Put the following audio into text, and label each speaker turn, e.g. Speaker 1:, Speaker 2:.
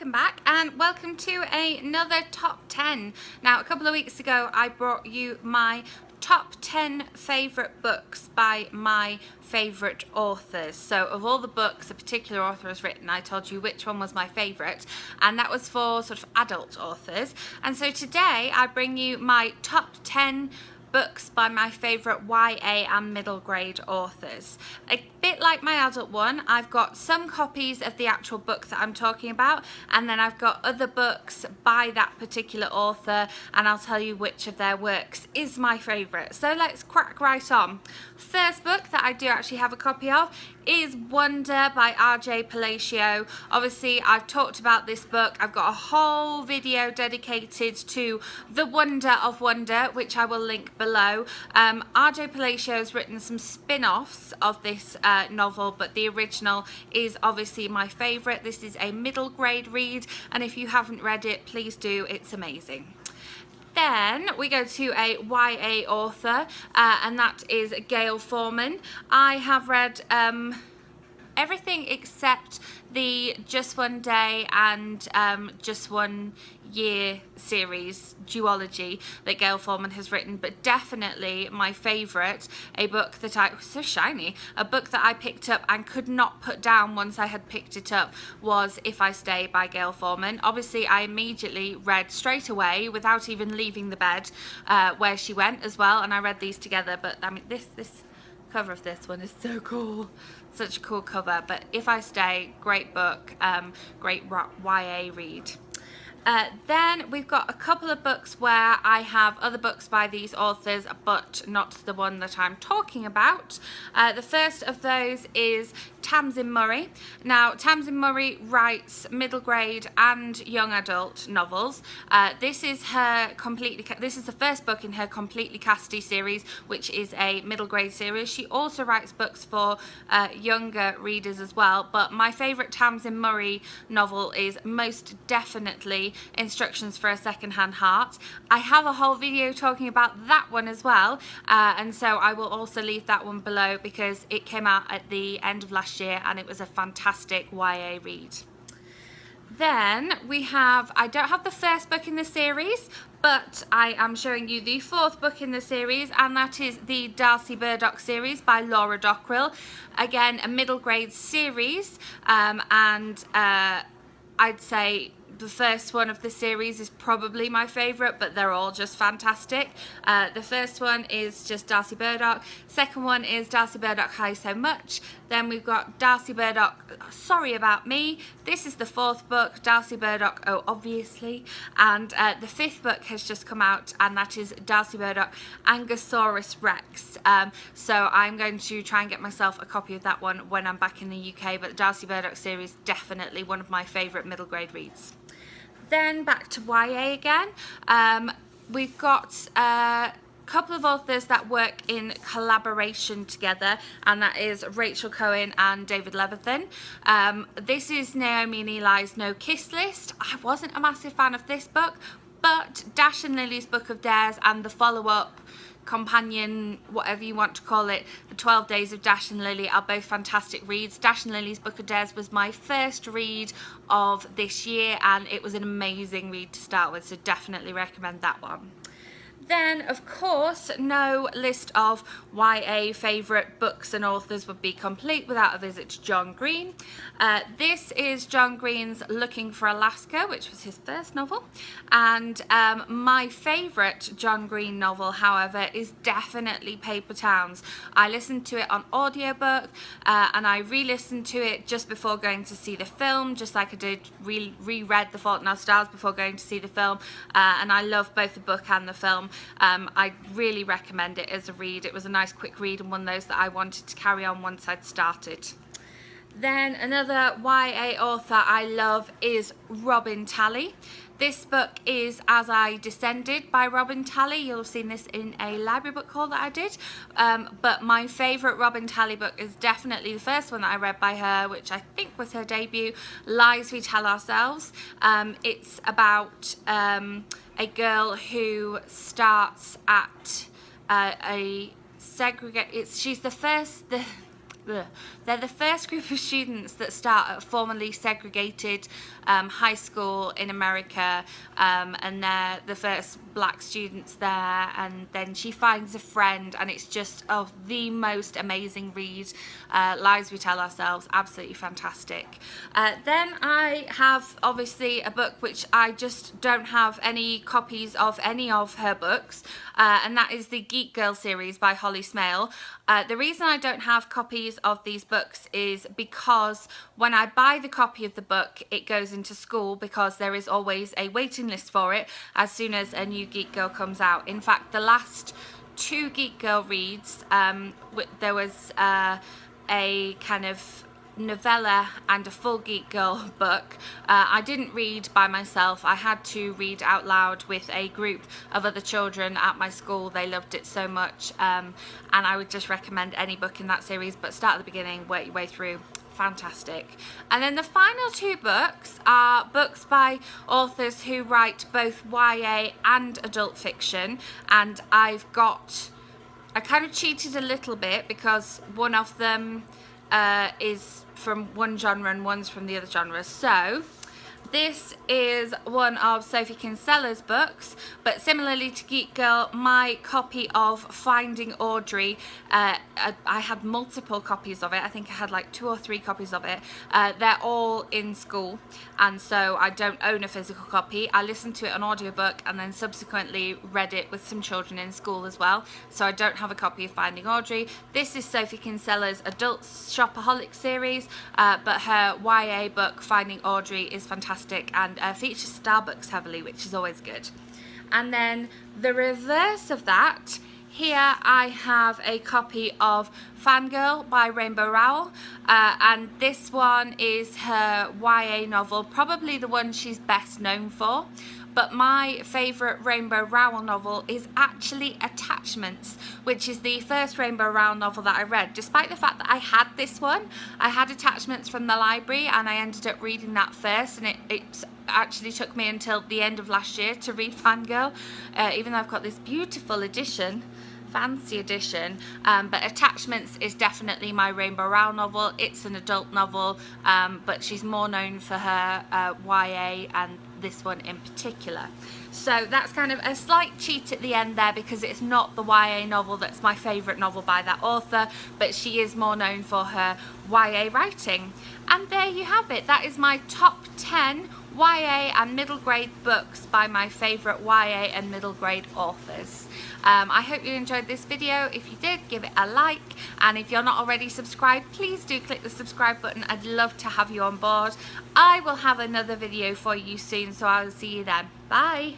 Speaker 1: welcome back and welcome to another top 10. Now, a couple of weeks ago I brought you my top 10 favourite books by my favourite authors. So of all the books a particular author has written, I told you which one was my favourite, and that was for sort of adult authors. And so today I bring you my top 10 books by my favourite YA and middle grade authors. A bit like my adult one, I've got some copies of the actual book that I'm talking about, and then I've got other books by that particular author, and I'll tell you which of their works is my favourite. So let's crack right on. First book that I do actually have a copy of is Wonder by Palacio. Obviously I've talked about this book. I've got a whole video dedicated to The Wonder of Wonder, which I will link below. Palacio has written some spin-offs of this novel, but the original is obviously my favourite. This is a middle grade read, and if you haven't read it, please do. It's amazing. Then we go to a YA author, and that is Gayle Forman. I have read everything except the Just One Day and Just One Year series duology that Gayle Forman has written, but definitely my favourite, a book that a book that I picked up and could not put down once I had picked it up, was If I Stay by Gayle Forman. Obviously I immediately read straight away without even leaving the bed Where She Went as well, and I read these together. But I mean, this cover of this one is so cool, such a cool cover. But If I Stay, great book, great YA read. Then we've got a couple of books where I have other books by these authors, but not the one that I'm talking about. The first of those is Tamsin Marie. Now, Tamsin Marie writes middle grade and young adult novels. This is the first book in her Completely Casty series, which is a middle grade series. She also writes books for younger readers as well, but my favourite Tamsin Marie novel is most definitely Instructions for a Secondhand Heart. I have a whole video talking about that one as well, and so I will also leave that one below because it came out at the end of last year and it was a fantastic YA read. Then we have, I don't have the first book in the series, but I am showing you the fourth book in the series, and that is the Darcy Burdock series by Laura Dockrell. Again, a middle grade series, and I'd say the first one of the series is probably my favourite, but they're all just fantastic. The first one is just Darcy Burdock. Second one is Darcy Burdock Hi So Much. Then we've got Darcy Burdock Sorry About Me. This is the fourth book, Darcy Burdock Oh Obviously. And the fifth book has just come out, and that is Darcy Burdock Angosaurus Rex. So I'm going to try and get myself a copy of that one when I'm back in the UK, but the Darcy Burdock series, definitely one of my favourite middle grade reads. Then back to YA again. We've got a couple of authors that work in collaboration together, and that is Rachel Cohen and David Levithan. This is Naomi and Eli's No Kiss List. I wasn't a massive fan of this book, but Dash and Lily's Book of Dares and the follow-up companion, whatever you want to call it, The 12 Days of Dash and Lily, are both fantastic reads. Dash and Lily's Book of Dares was my first read of this year, and it was an amazing read to start with, so definitely recommend that one. Then, of course, no list of YA favourite books and authors would be complete without a visit to John Green. This is John Green's Looking for Alaska, which was his first novel. And my favourite John Green novel, however, is definitely Paper Towns. I listened to it on audiobook, and I re-listened to it just before going to see the film, just like I did reread The Fault in Our Stars before going to see the film. And I love both the book and the film. I really recommend it as a read. It was a nice quick read and one of those that I wanted to carry on once I'd started. Then another YA author I love is Robin Talley. This book is As I Descended by Robin Talley. You'll have seen this in a library book haul that I did. But my favourite Robin Talley book is definitely the first one that I read by her, which I think was her debut, Lies We Tell Ourselves. It's about a girl who starts at she's the first, they're the first group of students that start at a formerly segregated high school in America, and they're the first black students there, and then she finds a friend, and it's just the most amazing read. Lies We Tell Ourselves, absolutely fantastic. Then I have obviously a book which I just don't have any copies of any of her books, and that is the Geek Girl series by Holly Smale. The reason I don't have copies of these books is because when I buy the copy of the book, it goes into school, because there is always a waiting list for it as soon as a new Geek Girl comes out. In fact, the last 2 Geek Girl reads, there was a kind of novella and a full Geek Girl book. I didn't read by myself. I had to read out loud with a group of other children at my school. They loved it so much, and I would just recommend any book in that series, but start at the beginning, work your way through. Fantastic. And then the final 2 books are books by authors who write both YA and adult fiction, and I kind of cheated a little bit because one of them is from one genre and one's from the other genre. So this is one of Sophie Kinsella's books, but similarly to Geek Girl, my copy of Finding Audrey, I had multiple copies of it. I think I had like 2 or 3 copies of it. They're all in school, and so I don't own a physical copy. I listened to it on audiobook and then subsequently read it with some children in school as well, so I don't have a copy of Finding Audrey. This is Sophie Kinsella's Adult Shopaholic series, but her YA book Finding Audrey is fantastic and features Starbucks heavily, which is always good. And then the reverse of that, here I have a copy of Fangirl by Rainbow Rowell, and this one is her YA novel, probably the one she's best known for. But my favourite Rainbow Rowell novel is actually Attachments, which is the first Rainbow Rowell novel that I read. Despite the fact that I had this one, I had Attachments from the library, and I ended up reading that first, and it actually took me until the end of last year to read Fangirl, even though I've got this beautiful edition. Fancy edition, but Attachments is definitely my Rainbow Rowell novel. It's an adult novel, but she's more known for her YA and this one in particular. So that's kind of a slight cheat at the end there, because it's not the YA novel that's my favourite novel by that author, but she is more known for her YA writing. And there you have it. That is my top 10 YA and middle grade books by my favourite YA and middle grade authors. I hope you enjoyed this video. If you did, give it a like, and if you're not already subscribed, please do click the subscribe button. I'd love to have you on board. I will have another video for you soon, so I will see you then. Bye.